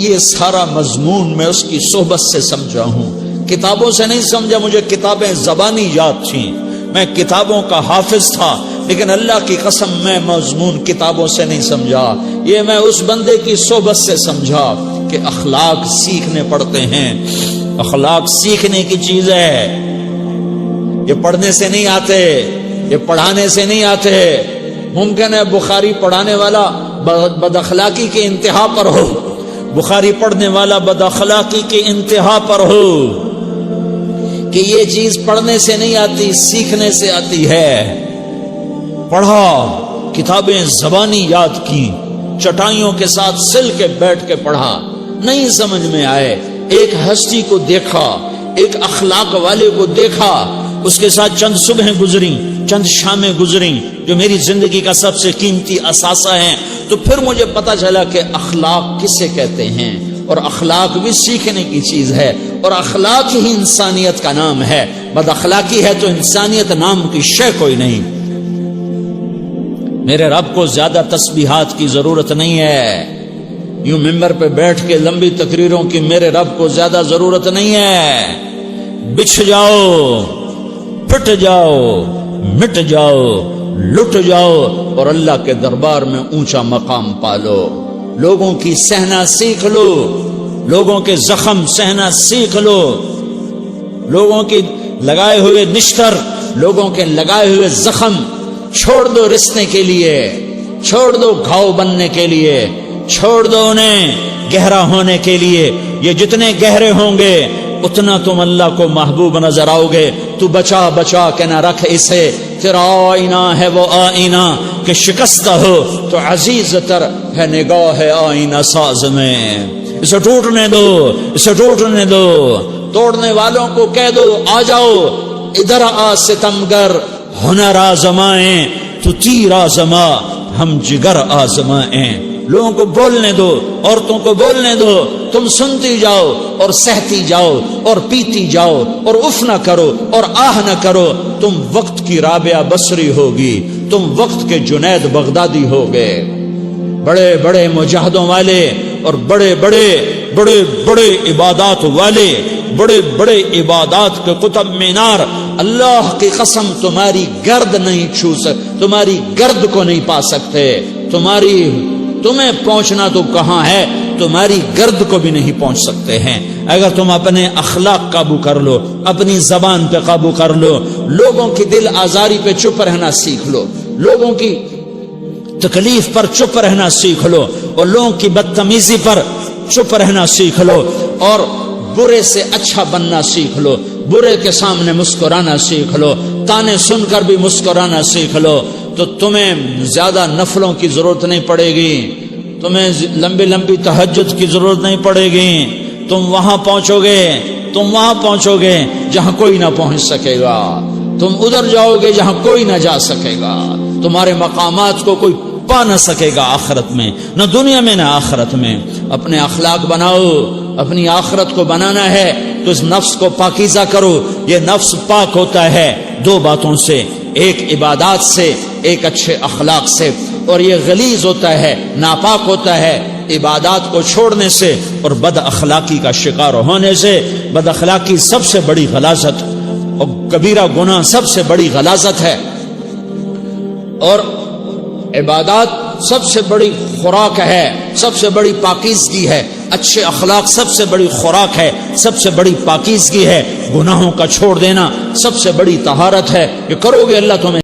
یہ سارا مضمون میں اس کی صحبت سے سمجھا ہوں، کتابوں سے نہیں سمجھا۔ مجھے کتابیں زبانی یاد تھیں، میں کتابوں کا حافظ تھا، لیکن اللہ کی قسم میں مضمون کتابوں سے نہیں سمجھا، یہ میں اس بندے کی صحبت سے سمجھا کہ اخلاق سیکھنے پڑتے ہیں۔ اخلاق سیکھنے کی چیز ہے، یہ پڑھنے سے نہیں آتے، یہ پڑھانے سے نہیں آتے۔ ممکن ہے بخاری پڑھانے والا بد اخلاقی کے انتہا پر ہو، بخاری پڑھنے والا بد اخلاقی کے انتہا پر ہو، کہ یہ چیز پڑھنے سے نہیں آتی، سیکھنے سے آتی ہے۔ پڑھا، کتابیں زبانی یاد کی، چٹائیوں کے ساتھ سل کے بیٹھ کے پڑھا، نہیں سمجھ میں آئے، ایک ہستی کو دیکھا، ایک اخلاق والے کو دیکھا، اس کے ساتھ چند صبحیں گزری، چند شامیں گزری جو میری زندگی کا سب سے قیمتی اثاثہ ہیں، تو پھر مجھے پتا چلا کہ اخلاق کسے کہتے ہیں، اور اخلاق بھی سیکھنے کی چیز ہے، اور اخلاق ہی انسانیت کا نام ہے۔ بد اخلاقی ہے تو انسانیت نام کی شے کوئی نہیں۔ میرے رب کو زیادہ تسبیحات کی ضرورت نہیں ہے، یوں ممبر پہ بیٹھ کے لمبی تقریروں کی میرے رب کو زیادہ ضرورت نہیں ہے۔ بچھ جاؤ، پٹ جاؤ، مٹ جاؤ، لٹ جاؤ، اور اللہ کے دربار میں اونچا مقام پالو۔ لوگوں کی سہنا سیکھ لو، لوگوں کے زخم سہنا سیکھ لو، لوگوں کی لگائے ہوئے نشتر، لوگوں کے لگائے ہوئے زخم چھوڑ دو رسنے کے لیے، چھوڑ دو گھاؤ بننے کے لیے، چھوڑ دو انہیں گہرا ہونے کے لیے۔ یہ جتنے گہرے ہوں گے اتنا تم اللہ کو محبوب نظر آؤ گے۔ تو بچا بچا کے نہ رکھ اسے، تیرا آئینہ ہے وہ آئینہ کہ شکستہ ہو تو عزیز تر ہے نگاہ آئینہ ساز میں۔ اسے ٹوٹنے دو، اسے ٹوٹنے دو۔ توڑنے والوں کو کہہ دو آ جاؤ ادھر آ ستمگر، ہنر آزمائیں تو تیر آزما، ہم جگر آزمائیں۔ لوگوں کو بولنے دو، عورتوں کو بولنے دو، تم سنتی جاؤ اور سہتی جاؤ اور پیتی جاؤ اور اف نہ کرو اور آہ نہ کرو۔ تم وقت کی رابعہ بصری ہوگی، تم وقت کے جنید بغدادی ہوگے۔ بڑے بڑے مجاہدوں والے اور بڑے بڑے بڑے بڑے عبادات والے، بڑے بڑے عبادات کے قطب مینار، اللہ کی قسم تمہاری گرد نہیں چھو سکتے، تمہاری گرد کو نہیں پا سکتے۔ تمہیں پہنچنا تو کہاں ہے، تمہاری گرد کو بھی نہیں پہنچ سکتے ہیں۔ اگر تم اپنے اخلاق قابو کر لو، اپنی زبان پہ قابو کر لو، لوگوں کی دل آزاری پہ چپ رہنا سیکھ لو، لوگوں کی تکلیف پر چپ رہنا سیکھ لو، اور لوگوں کی بدتمیزی پر چپ رہنا سیکھ لو، اور برے سے اچھا بننا سیکھ لو، برے کے سامنے مسکرانا سیکھ لو، تانے سن کر بھی مسکرانا سیکھ لو، تو تمہیں زیادہ نفلوں کی ضرورت نہیں پڑے گی، تمہیں لمبی لمبی تہجد کی ضرورت نہیں پڑے گی۔ تم وہاں پہنچو گے جہاں کوئی نہ پہنچ سکے گا، تم ادھر جاؤ گے جہاں کوئی نہ جا سکے گا، تمہارے مقامات کو کوئی پا نہ سکے گا آخرت میں، نہ دنیا میں نہ آخرت میں۔ اپنے اخلاق بناؤ، اپنی آخرت کو بنانا ہے تو اس نفس کو پاکیزہ کرو۔ یہ نفس پاک ہوتا ہے دو باتوں سے، ایک عبادات سے، ایک اچھے اخلاق سے، اور یہ غلیظ ہوتا ہے، ناپاک ہوتا ہے عبادات کو چھوڑنے سے اور بد اخلاقی کا شکار ہونے سے۔ بد اخلاقی سب سے بڑی غلاظت اور کبیرہ گناہ سب سے بڑی غلاظت ہے، اور عبادات سب سے بڑی خوراک ہے، سب سے بڑی پاکیزگی ہے۔ اچھے اخلاق سب سے بڑی خوراک ہے، سب سے بڑی پاکیزگی ہے۔ گناہوں کا چھوڑ دینا سب سے بڑی طہارت ہے۔ یہ کرو گے اللہ تمہیں